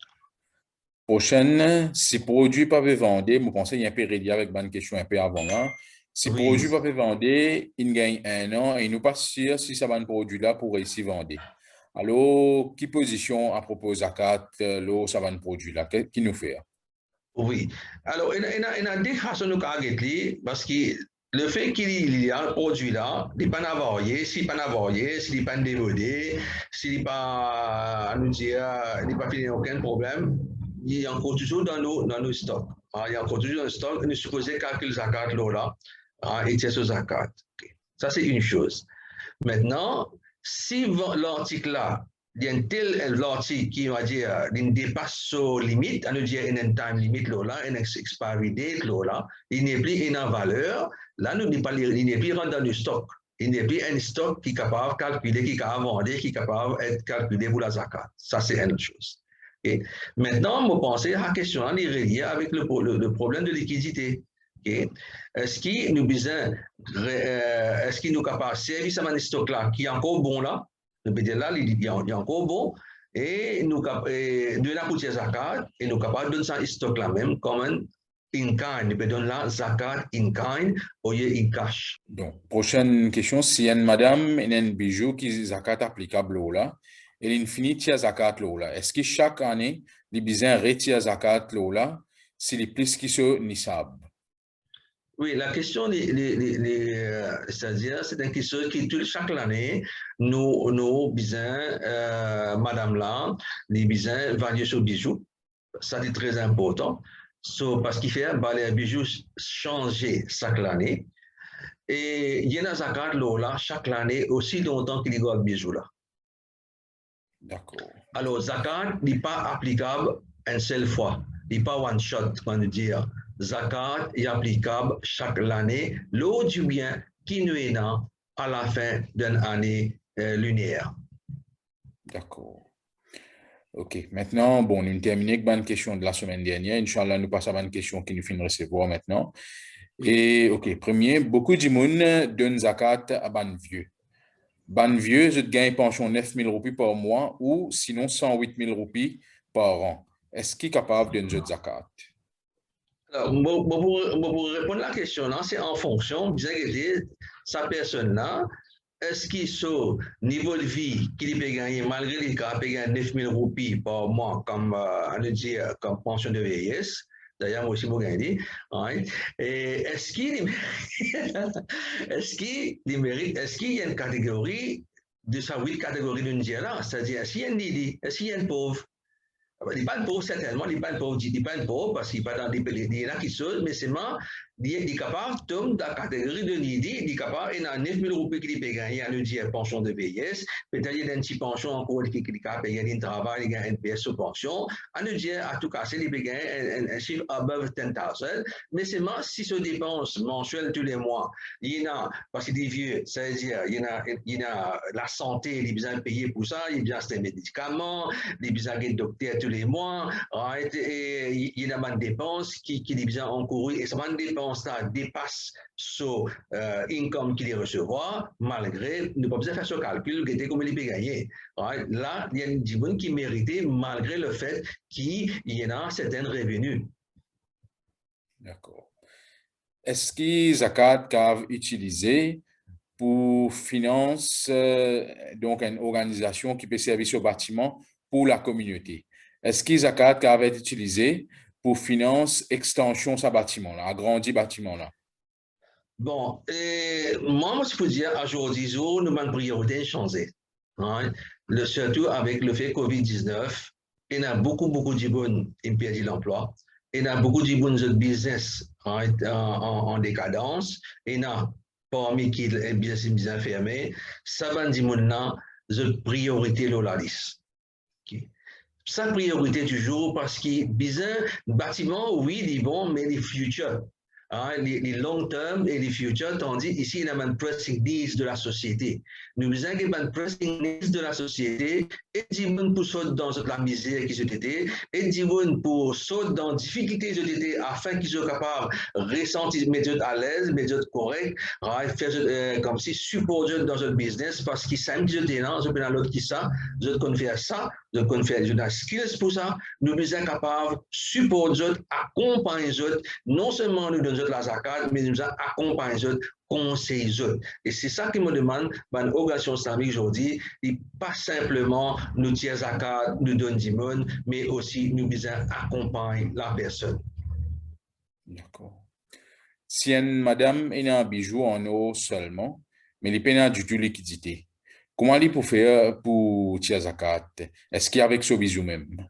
Prochaine, si produit pas vendre, je pense qu'il y a un peu relié avec une question un peu avant là. Si oui. Produit pas vendre, il gagne 1 an et nous pas sûr si ça va un produit là pour réussir à vendre. Alors, qui position à propos de zakat, là, ça va un produit là, qui nous fait? Oui. Alors, il y a des façons de nous parce que le fait qu'il y a un produit là, il n'est pas varié, s'il n'est pas varié, s'il n'est pas démodé, s'il n'est pas, nous dire, il n'est pas fini aucun problème, il y a encore toujours dans nos stocks. Il y a encore toujours dans le stock, nous supposons calculer zakat là, et tirer sur zakat. Okay. Ça, c'est une chose. Maintenant, si l'article là, il y a un tel article qui va dire il dépasse sa limite, on veut dire une time limit là, une expiry date là, il n'est plus une valeur, là nous n'est pas il n'est plus rentré dans le stock. Il n'est plus un stock qui est capable de calculer, qui est capable de vendre, qui est capable d'être calculé pour la zakat. Ça, c'est une chose. Okay. Maintenant, je pense à la question est reliée avec le problème de liquidité. Okay. Est-ce qu'il nous besoin, est-ce qu'il nous capable de servir ce stock là qui est encore bon là? Le PD là, il est encore bon et nous de la poutière zakat et nous capables de donner ça stock là même comme un in kind. Nous pouvons donner la zakat in kind au lieu in cash. Donc, prochaine question, si une madame a un bijou qui est zakat applicable là, et il finit tia zakat là, est-ce que chaque année, il besoin retirer zakat là, s'il est plus que ce nisab? Oui, la question, c'est-à-dire, c'est une question qui, chaque année, nous besoin, madame là, les besoin varier sur bijoux. Ça, c'est très important. Parce qu'il fait, les bijoux changer chaque année. Et il y a un zakat là, chaque année, aussi longtemps qu'il y a le bijou là. D'accord. Alors, zakat n'est pas applicable une seule fois. Il n'est pas one shot, on veut dire. Zakat est applicable chaque année, l'eau du bien qui nous est à la fin d'une année lunaire. D'accord. OK. Maintenant, bon, nous terminons avec une question de la semaine dernière. Inch'Allah, nous passons à une question qui nous finit de recevoir maintenant. Et, OK, premier, beaucoup de monde donnent zakat à ban vieux. Ban vieux, je gagne pension 9 000 roupies par mois ou sinon 108 000 roupies par an. Est-ce qu'il est capable de donner zakat? Alors, pour répondre à la question, c'est en fonction, bien que sa personne-là, est-ce qu'il au niveau de vie qu'il peut gagner, malgré les cas, peut gagner 9 000 roupies par mois comme, comme pension de vieillesse? D'ailleurs, moi aussi, je gagne. Right? Et est-ce qu'il mérite, est-ce qu'il y a une catégorie de sa 8 catégories d'une là, c'est-à-dire, est-ce qu'il y a un needy, est-ce qu'il y a un pauvre? Il n'est pas pauvre, certainement, il n'est pas pauvre parce qu'il n'est pas dans des pays qui sont, mais seulement, il est capable de tomber dans la catégorie de needy, il est capable, il a 9 000 roupies qu'il peut gagner à une pension de vieillesse, peut-être il y a une petite pension encore qu'il peut gagner, un travail, il y a une PS sous pension, à nous dire, à tout casser, il peut gagner un chiffre above 10 000, mais seulement si se dépense mensuelle tous les mois, il y en a, parce qu'il est vieux, c'est-à-dire, il y a la santé, il a besoin de payer pour ça, il a besoin de médicaments, il a besoin de docteur tous les mois, right? Et il y a une dépense qui est besoin encourir, et cette dépense là dépasse son income qu'il recevoir, malgré, ne pas besoin de faire ce calcul, comme il peut gagner. Right? Là, il y a une diminution qui méritait, malgré le fait qu'il y en a certains revenus. D'accord. Est-ce que zakat est utilisé pour financer donc une organisation qui peut servir ce bâtiment pour la communauté? Est-ce que zakat va être utilisé pour financer extension de ce bâtiment-là, agrandir ce bâtiment-là? Bon, et moi, je peux dire, aujourd'hui, nous avons priorité changé. Hein? Surtout avec le fait Covid-19, il y a beaucoup de gens qui ont perdu l'emploi. Il y a beaucoup de gens de business en décadence. Il y a parmi qui est bien fermé. Ça va dire maintenant, de priorité la liste. Okay. Sa priorité toujours parce que business, bâtiment, oui, il est bon, mais les futurs. Hein, les long term et les futurs, tandis ici, il y a un pressing needs de la société. Nous avons un pressing needs de la société et disons pour sauter dans la misère qui se était et disons pour sauter dans la difficulté qui se était afin qu'ils soient capables de ressentir méthode à l'aise, méthode correcte, faire comme si supporter dans le business parce qu'ils savent qu'ils étaient là, je peux dans l'autre qui ça, je peux faire ça, je peux faire des skills pour ça, nous sommes capables de supporter, accompagner les autres, non seulement nous donner la zakat, mais nous accompagner les autres, conseiller les autres. Et c'est ça qui me demande, l'organisation islamique aujourd'hui, pas simplement nous tirer zakat, nous donner du monde, mais aussi nous accompagner la personne. D'accord. Si une madame est un bijou en eau seulement, mais il n'a pas du tout liquidité, comment elle peut faire pour tirer zakat? Est-ce qu'avec ce bijou même?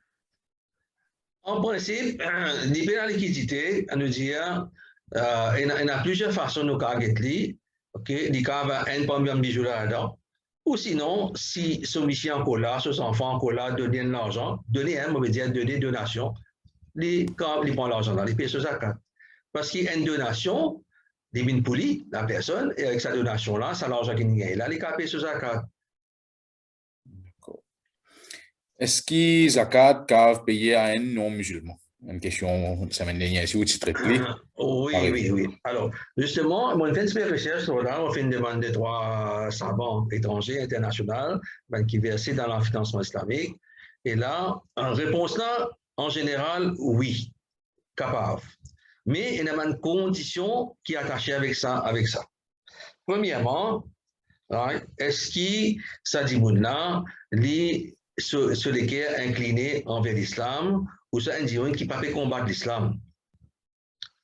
En principe, il y a la liquidité, à nous dire, il y a plusieurs façons de gagner. Ok, il y a un premier bijou là-dedans. Ou sinon, si son mission encore là, ses enfants encore là, donner de l'argent, donner, on veut dire donner donation, il prend l'argent là, il paye ce zakat. Parce qu'il y a une donation, il vient pour lui, la personne, et avec sa donation là, c'est l'argent qu'il gagne là, il paye ce zakat. Est-ce que zakat peut payer à un non-musulman? Une question, ça m'a dernière, si vous titrez plus. Oui. Alors, justement, on fait une petite recherche sur là, on fait une demande de 3 savants étrangers, internationaux, qui versent dans le financement islamique. Et là, en réponse là, en général, oui, capable. Mais il y a une condition qui est attachée avec ça. Premièrement, est-ce que ça dit là, sur lesquels inclinés envers l'islam, ou ça indique qui ne peut pas combattre l'islam?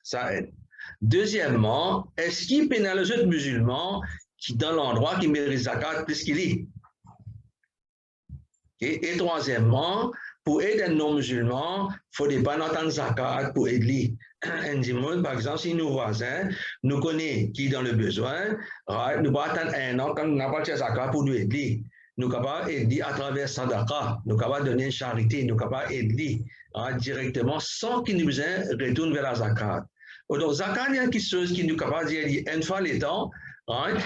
Ça aide. Deuxièmement, est-ce qu'il pénalise les musulmans qui dans l'endroit qui méritent zakat plus qu'il est? Et troisièmement, pour aider un non-musulman, il ne faut pas entendre zakat pour aider. Par exemple, si nos voisins nous connaissent qui est dans le besoin, nous ne attendre un an quand nous n'avons pas de zakat pour nous aider. Nous sommes capables d'aider à travers sadaqa, nous sommes capables de donner une charité, nous sommes capables d'aider directement sans qu'ils nous retournent vers la zakat. Donc, zakat, il y a quelque chose qui nous est capable de dire une fois les temps,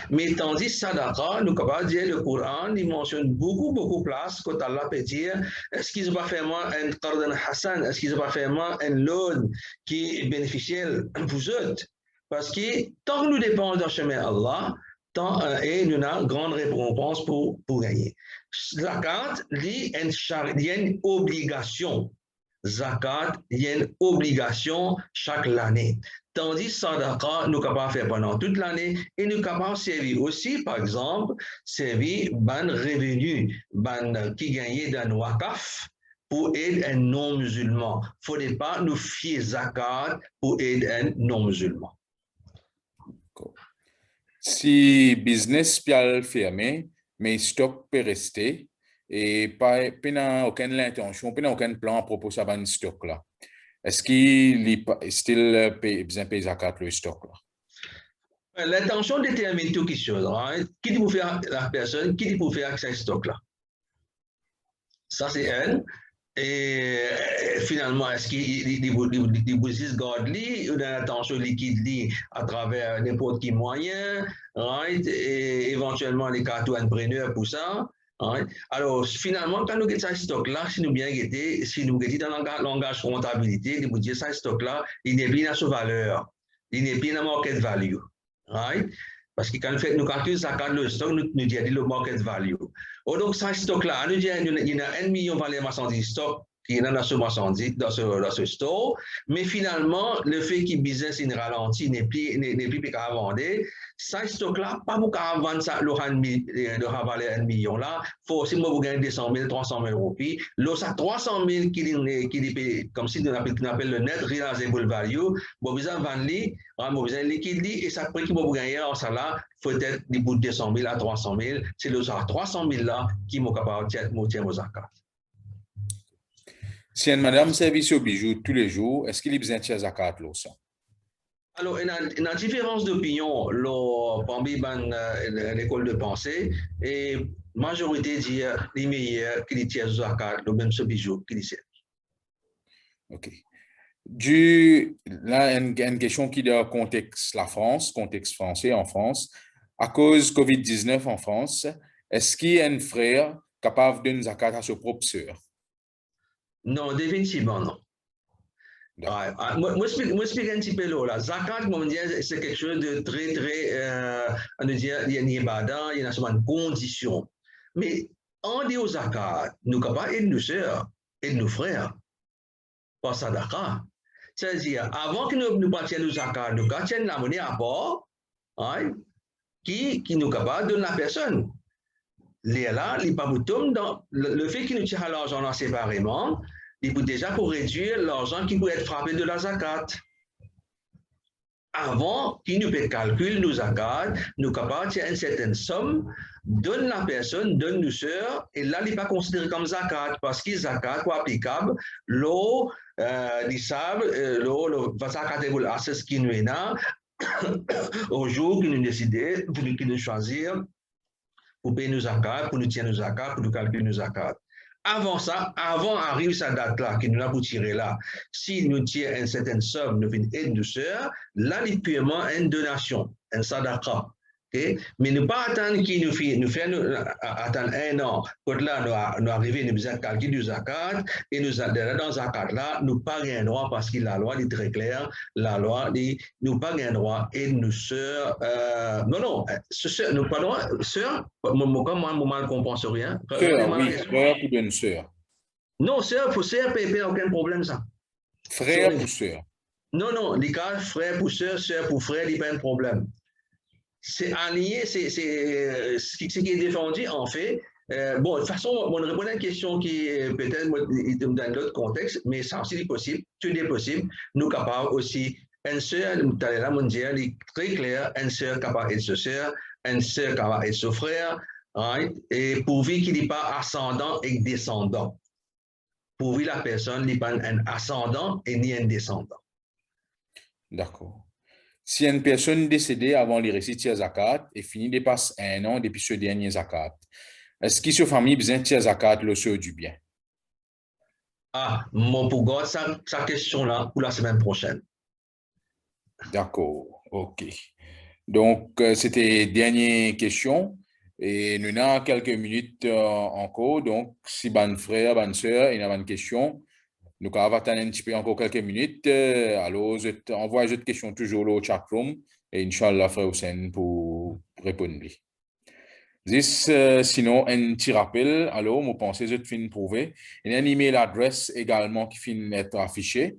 mais tandis sadaqa, nous sommes capables de dire le Coran, il mentionne beaucoup de places quand Allah peut dire, est-ce qu'ils ont pas fait moi un qardan hassan, est-ce qu'ils ont pas fait moi un loan qui est bénéficiel pour eux? Parce que tant que nous dépendons d'un chemin Allah, et nous avons une grande récompense pour gagner. Zakat, il y a une obligation. Zakat, il y a une obligation chaque année. Tandis que sadaqa, nous sommes capables de faire pendant toute l'année et nous sommes capables de servir aussi, par exemple, servir ban revenu, ban qui gagne d'un wakaf pour aider un non-musulman. Il ne faudrait pas nous fier zakat pour aider un non-musulman. Si business peut fermer, mais stock peut rester et pas aucune intention, pas aucun plan à propos de ce stock là. Est-ce qu'il est still besoin de payer zakat le stock là? L'intention détermine tout quelque chose. Qui dit pour faire la personne, qui dit pour faire accès à ce stock là? Ça c'est elle. Et finalement, est-ce qu'il bouddhistes gardent lui ou l'intention liquide lui à travers n'importe quel moyen, right? Et éventuellement les cartes entrepreneurs pour ça. Right? Alors, finalement, quand nous avons ce stock-là, si nous bien guettons, si nous guettons dans le langage comptabilité, nous disons ce stock-là, il n'est plus dans sa valeur, il n'est plus dans market value. Right? Parce que quand nous calculons zakat le stock, nous disons le market value. Donc, ce stock-là, nous disons qu'il y a 1 million de valeur marchandise stock qui est dans ce marchandise, dans ce store, mais finalement, le fait que le business est ralenti, n'est plus qu'à vendre, ça stock-là, pas beaucoup à vendre ça, le ravaler 1 million là, faut aussi moi vous gagner 200 000, 300 000 roupies, là, ça 300 000 qui est comme si on appelle le net realizable value, bon, vous avez vendu, vous avez liquide, et ça prend qui vous gagner, alors ça là, faut être des bouts de 200 000 à 300 000, c'est le 300 000 là qui m'ont capable de tirer vos zakat. Si une madame service au bijou tous les jours, est-ce qu'il y a besoin de zakat là ça? Alors, il y a une différence d'opinion parmi l'école de pensée et la majorité dit les meilleurs qui tirent zakat, le même ce bijou qui dit. OK. Là, une question qui est dans le contexte la France, contexte français en France. À cause COVID-19 en France, est-ce qu'il y a un frère capable de donner zakat à sa propre sœur? Non, définitivement non. Moi, je explique un petit peu là. Zakat, c'est quelque chose de très, on va dire, il y a une ibadah, il y a une condition. Mais en dehors de zakat, nous sommes capables d'aider nos sœurs et nos frères. Pas sadaqa. C'est-à-dire, avant que nous partions nos zakat, nous gardions la monnaie à bord, hein, qui nous capable de donner la personne. Là, le fait qu'il nous tire l'argent séparément, il peut déjà pour réduire l'argent qui peut être frappé de la zakat. Avant qu'il nous calcule nos zakat, nous capables de une certaine somme, donne la personne, donne nous sœurs, et là, il n'est pas considéré comme zakat, parce que zakat est applicable, l'eau, l'issab, l'eau, le zakat est à ce qui nous est là, au jour que nous décidons, que nous choisir, pour payer nos zakat, pour nous tirer nos zakat, pour nous calculer nos zakat. Avant ça, avant arrive cette date-là, qui nous a pour tirer là, si nous tirons une certaine somme, nous faisons une douceur, là, il paiement une donation, un sadaqa. Okay? Mais ne pas attendre qu'il nous fait attendre 1 an. Quand là, nous arrivons, nous besoin de calculer du zakat, et nous dans zakat là, nous pas un droit parce que la loi est très claire. La loi dit, nous pas un droit et nous sœurs, non, nous pas droit, sœur, moi, mal comprends rien. Sœur, oui, frère pour une sœur. Non, sœur, pour sœur, pas aucun problème ça. Frère pour sœur. Non, les cas, frère pour sœur pour frère, il n'y a pas un problème. C'est aligné, c'est ce qui est défendu en fait. Bon, de toute façon, on répond à une question qui peut-être dans d'autres contextes, mais ça aussi est possible, tout est possible. Nous capables aussi, une sœur, la mondiale est très clair, une sœur capable d'être sa sœur, une sœur capable d'être son frère, right? Et pourvu qu'il n'est pas ascendant et descendant. Pourvu la personne n'est pas un ascendant et ni un descendant. D'accord. Si une personne décédée avant les récits zakat et finit dépasse 1 an depuis ce dernier zakat, est-ce que sa famille besoin de zakat le sœur du bien? Ah, mon pour garder sa question-là pour la semaine prochaine. D'accord, ok. Donc, c'était dernière question. Et nous avons quelques minutes encore. Donc, si ban frère, ban sœur, il y a une question, nous allons attendre un petit peu encore quelques minutes. Alors, je t'envoie cette question toujours au chat room et Inch'Allah, frère Hussein pour répondre. Sinon, un petit rappel. Alors, je pense que je te finis prouver. Il y a une email adresse également qui finit d'être affichée.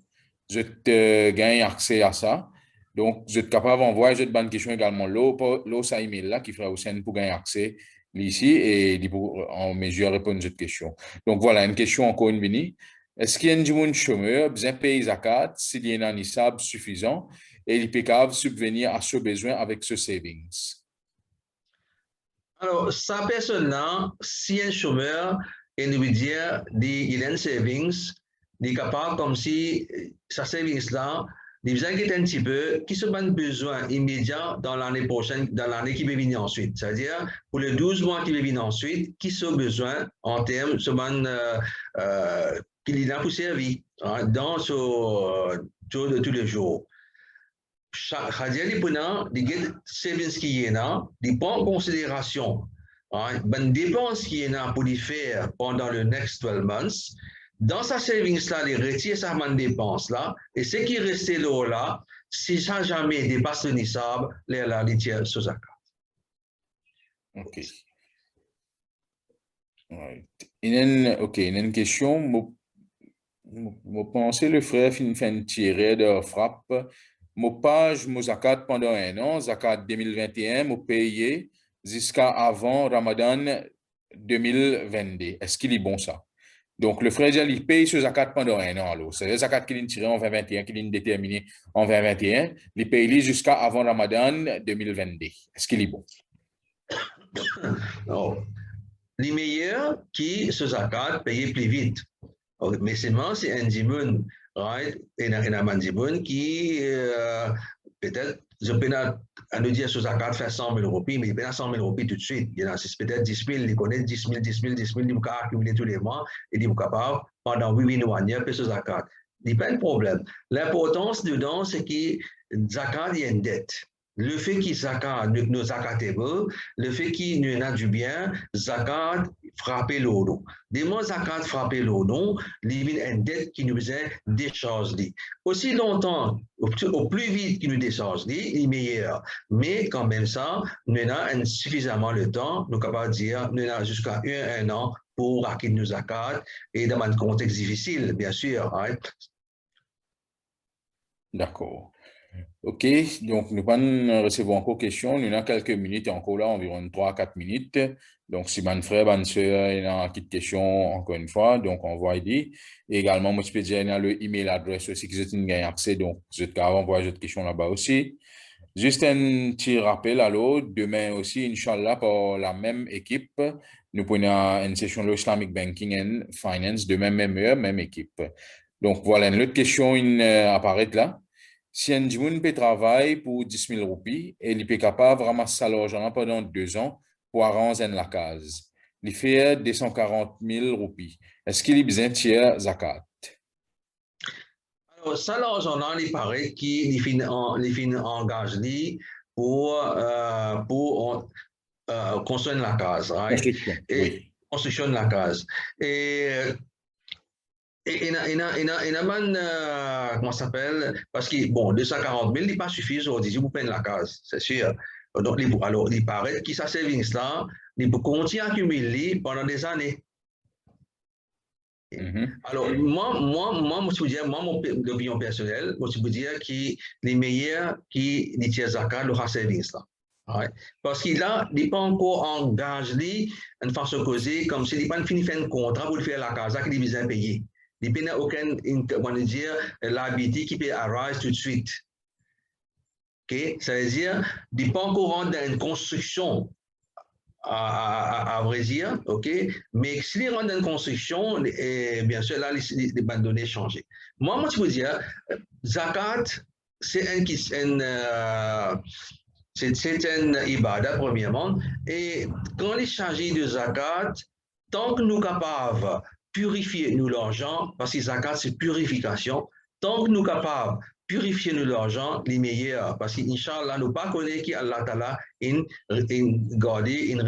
Je te gagne accès à ça. Donc, je suis capable d'envoyer cette bonne question également là, ça email là qui fera Hussein pour gagner accès ici et pour en mesure de répondre à cette question. Donc, voilà, une question encore une minute. Est-ce qu'il y a un monde chômeur, besoin de payer zakat s'il y a un nisab suffisant et il peut subvenir à ce besoin avec ce savings? Alors, sa personne-là, si un chômeur, il veut dire, il a un savings, il est capable comme si sa savings-là, il vous inquiète un petit peu, qui se a besoin immédiat dans l'année prochaine, dans l'année qui va venir ensuite. C'est-à-dire, pour les 12 mois qui vont venir ensuite, qui se besoin en termes qu'il a pour servir hein, dans de tous les jours. Chaque les savings qui est là, il prend en considération les dépenses qui est là pour les faire pendant le next 12 months. Dans sa savings là, il retire sa dépense là, et ce qui reste là, si ça jamais dépasse le nisab, il tire sur zakat. Ok. Right. Il y a une question. Je pense que le frère fait un tiré de frappe. Mon page, mon zakat pendant un an, zakat 2021, mon payé jusqu'à avant Ramadan 2022. Est-ce qu'il est bon ça? Donc, le frère dit, il paye ce zakat pendant un an. Alors, c'est le zakat qu'il a tiré en 2021, qu'il a déterminé en 2021. Il paye jusqu'à avant Ramadan 2022. Est-ce qu'il est bon? Alors, les meilleurs qui se zakat payent plus vite. Mais c'est un dimun, right? Et un dimun qui peut-être je peux à nous dire sur zakat faire 100 000 roupies, mais il peut 100 000 roupies tout de suite. Il y en a peut-être 10 000, il connaît 10 000, 10 000, 10 000, il peut accumuler tous les mois et il est capable pendant 8 mois, il peut sur zakat. Il n'y a pas de problème. L'importance dedans, c'est que zakat, il y a une dette. Le fait qu'il zakat, nous zakatable, le fait qu'il nous a du bien, zakat frapper l'eau. Des mots zakat frapper l'eau, il y a une dette qui nous est déchargée. Aussi longtemps, au plus vite qu'il nous décharge, il est meilleur. Mais quand même ça, nous avons suffisamment le temps, nous sommes capables de dire, nous avons jusqu'à un an pour acquérir nos zakat et dans un contexte difficile, bien sûr. Hein. D'accord. OK, donc nous recevons encore questions. Nous avons quelques minutes encore là, environ 3-4 minutes. Donc, si mon frère, ma soeur, il y a une petite question encore une fois, donc on va aider. Et également, moi, je peux dire, il y a le email adresse aussi que vous avez accès, donc je vais envoyer cette question là-bas aussi. Juste un petit rappel, alors, demain aussi, Inch'Allah, pour la même équipe, nous prenons une session de Islamic Banking and Finance, demain, même heure, même équipe. Donc, voilà, une autre question apparaît là. Si un Djimoun peut travailler pour 10 000 roupies et il est capable de ramasser l'argent pendant 2 ans pour arranger la case, il fait 240 000 roupies. Est-ce qu'il est besoin de tirer zakat? Alors, ça, l'argent, il paraît qu'il finit engagé pour construire la case. Right? Construction, Et oui. construction de la case. Et il y a comment ça s'appelle? Parce que, bon, 240 000, il n'est pas suffisant aujourd'hui pour peindre la case, c'est sûr. Donc, alors, il paraît que ça service là, il peut continuer à accumuler pendant des années. Alors, moi, je peux dire, moi, mon opinion personnelle, je peux dire que les meilleurs qui tirent zakat le service là. Ouais. Parce qu'il n'est pas encore engagé de façon causée, comme s'il n'est pas fini de faire un contrat pour faire la casa qu'il est besoin de payer. Il n'y a aucune, on va dire, l'habitude qui peut arise tout de suite. Okay? Ça veut dire, il n'est pas encore rentré dans une construction à vrai dire, ok, mais s'il rentre dans une construction, et bien sûr, là, les bandes données changent. Moi, je veux dire, zakat, c'est un ibadah, premièrement, et quand il s'agit de zakat, tant que nous sommes capables de purifier nous l'argent, parce que zakat, c'est purification, tant que nous sommes capables purifier nous l'argent, les meilleurs. Parce qu'Inch'Allah, nous ne pas connaître qu'Allah Ta'ala gardé, une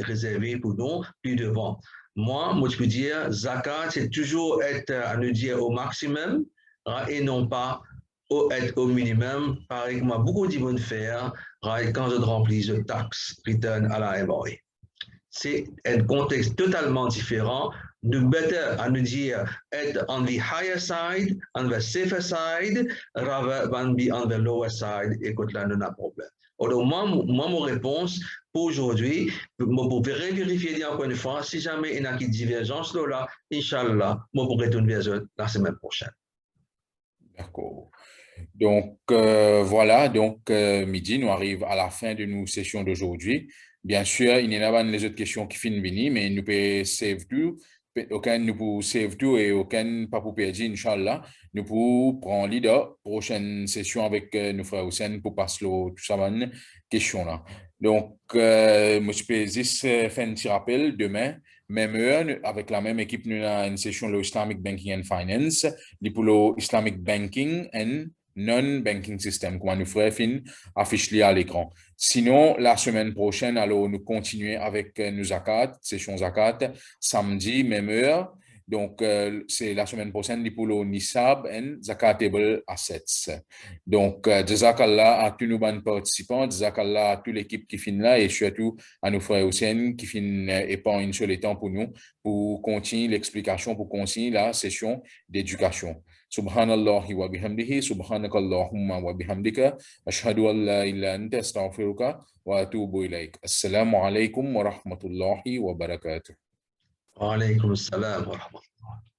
réservé pour nous plus devant. Moi, je peux dire, zakat, c'est toujours être, à nous dire, au maximum et non pas être au minimum. Pareil que moi, beaucoup de monde faire quand je remplis le tax return à la MOE. C'est un contexte totalement différent. Nous better à nous dire être on the higher side, on the safer side, rather than be on the lower side. Écoute, là, nous n'avons pas de problème. Alors, moi, mon réponse pour aujourd'hui, pour vérifier encore une fois, si jamais il y a une divergence, là, Inch'Allah, moi, pour retourner vers eux la semaine prochaine. D'accord. Donc, voilà, donc midi, nous arrivons à la fin de nos sessions d'aujourd'hui. Bien sûr, il y en a pas les autres questions qui finissent venir, mais nous pouvons save tout. Aucun nous pouvons save tout et aucun pas pour perdre, Inch'Allah. Nous pouvons prendre leader prochaine session avec nos frères Hussein pour passer tout ça, question là. Donc, moi, je peux juste faire un petit rappel demain. Même heure, avec la même équipe, nous avons une session de Islamic Banking and Finance, pour le Islamic Banking and Non-Banking System, comment nous ferons fin affiche à l'écran. Sinon, la semaine prochaine, alors nous continuons avec nos zakat, session zakat, samedi, même heure, Donc, c'est la semaine prochaine pour le Nisab and Zakatable Assets. Donc, Jazakallah à tous nos participants, Jazakallah à toute l'équipe qui finit là et surtout à nos frères Hussein qui finissent épargne sur le temps pour nous, pour continuer l'explication, pour continuer la session d'éducation. Subhanallahi wa bihamdihi, subhanakallahumma wa bihamdika, ashhadu an la ilaha illa anta astaghfiruka wa atubu ilaik. Assalamu alaikum wa rahmatullahi wa barakatuh. Wa alaykum assalam wa rahmatullah.